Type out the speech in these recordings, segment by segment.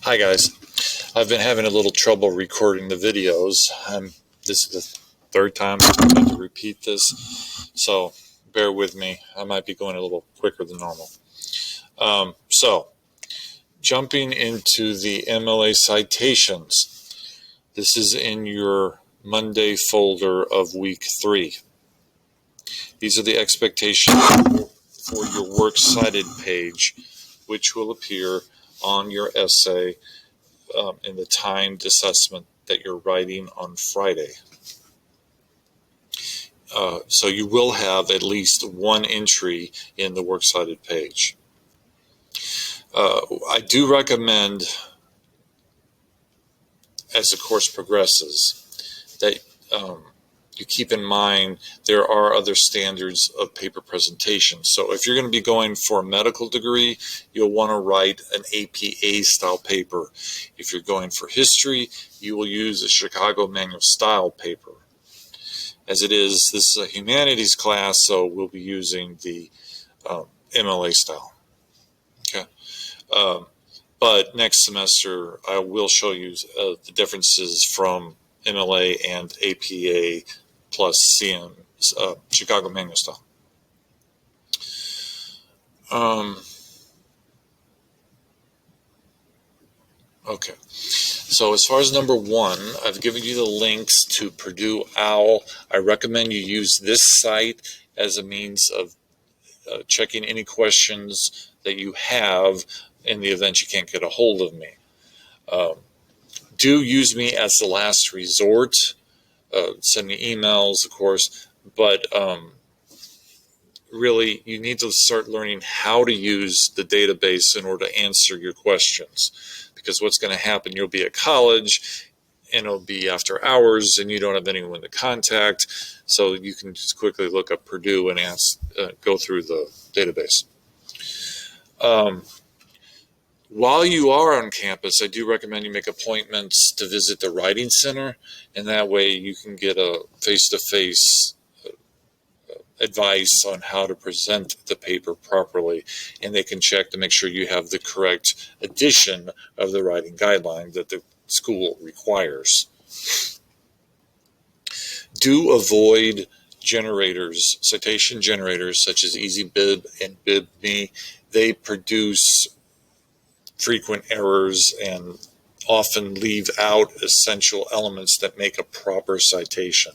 Hi guys, I've been having a little trouble recording the videos. This is the third time I'm going to repeat this, so bear with me. I might be going a little quicker than normal. So, jumping into the MLA Citations. This is in your Monday folder of week 3. These are the expectations for your works cited page, which will appear on your essay in the timed assessment that you're writing on Friday. So you will have at least one entry in the works cited page. I do recommend, as the course progresses, that you keep in mind there are other standards of paper presentation. So if you're going to be going for a medical degree, you'll want to write an APA style paper. If you're going for history, you will use a Chicago Manual style paper. As it is, this is a humanities class, so we'll be using the MLA style. Okay. But next semester, I will show you the differences from MLA and APA plus CM, Chicago Manual style. Okay. So as far as number 1, I've given you the links to Purdue OWL. I recommend you use this site as a means of checking any questions that you have in the event you can't get a hold of me. Do use me as the last resort. Send me emails, of course, but really you need to start learning how to use the database in order to answer your questions. Because what's going to happen, you'll be at college and it'll be after hours and you don't have anyone to contact, so you can just quickly look up Purdue and go through the database. While you are on campus, I do recommend you make appointments to visit the Writing Center, and that way you can get a face-to-face advice on how to present the paper properly, and they can check to make sure you have the correct edition of the writing guideline that the school requires. Do avoid generators, citation generators such as EasyBib and BibMe. They produce frequent errors and often leave out essential elements that make a proper citation.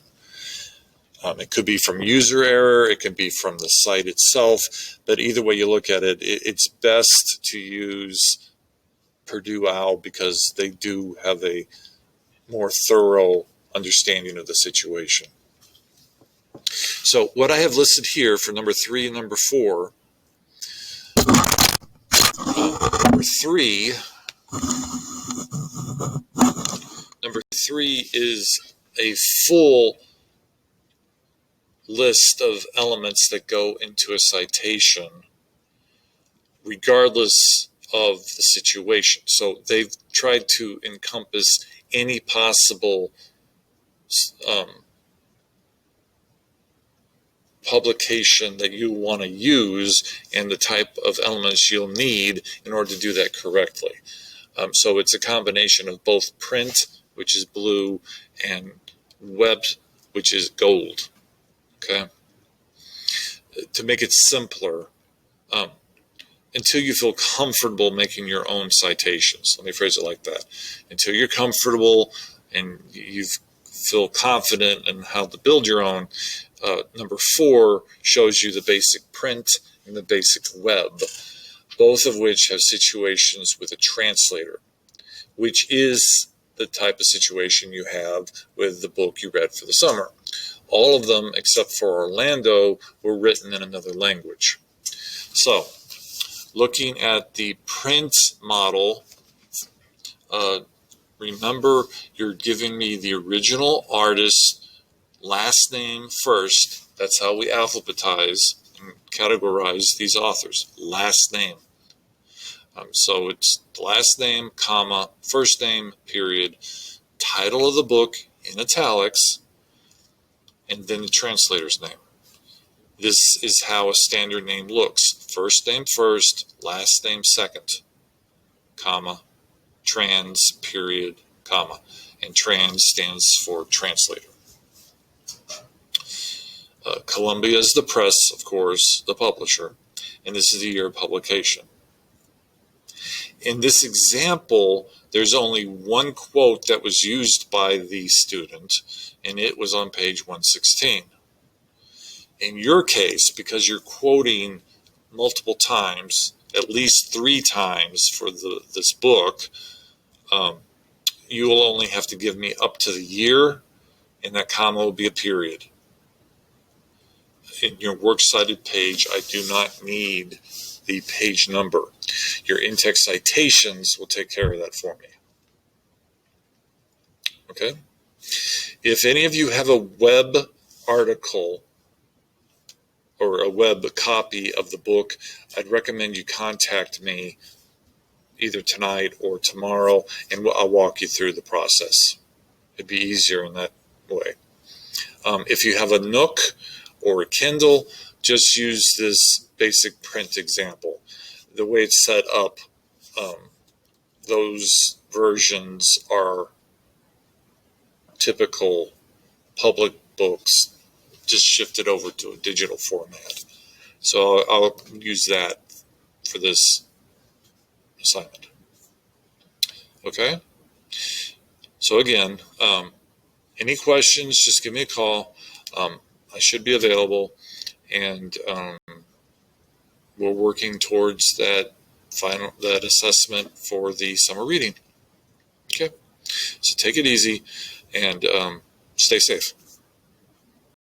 It could be from user error, it can be from the site itself, but either way you look at it, it's best to use Purdue OWL because they do have a more thorough understanding of the situation. So what I have listed here for number 3 and number 4, number three is a full list of elements that go into a citation, regardless of the situation. So they've tried to encompass any possible publication that you want to use and the type of elements you'll need in order to do that correctly. So it's a combination of both print, which is blue, and web, which is gold. Okay. To make it simpler, until you feel comfortable making your own citations, let me phrase it like that. Until you're comfortable and you feel confident in how to build your own, number 4 shows you the basic print and the basic web, both of which have situations with a translator, which is the type of situation you have with the book you read for the summer. All of them, except for Orlando, were written in another language. So, looking at the print model, remember you're giving me the original artist, last name first. That's how we alphabetize and categorize these authors. Last name. So it's last name, comma, first name, period, title of the book in italics, and then the translator's name. This is how a standard name looks. First name first, last name second, comma, trans, period, comma. And trans stands for translator. Columbia is the press, of course, the publisher, and this is the year of publication. In this example, there's only one quote that was used by the student, and it was on page 116. In your case, because you're quoting multiple times, at least 3 times for this book, you will only have to give me up to the year, and that comma will be a period. In your works cited page, I do not need the page number. Your in-text citations will take care of that for me. Okay? If any of you have a web article or a web copy of the book, I'd recommend you contact me either tonight or tomorrow, and I'll walk you through the process. It'd be easier in that way. If you have a Nook or a Kindle, just use this basic print example. The way it's set up, those versions are typical public books, just shifted over to a digital format. So I'll use that for this assignment. Okay? So again, any questions, just give me a call. I should be available, and we're working towards that assessment for the summer reading. Okay? So take it easy and stay safe.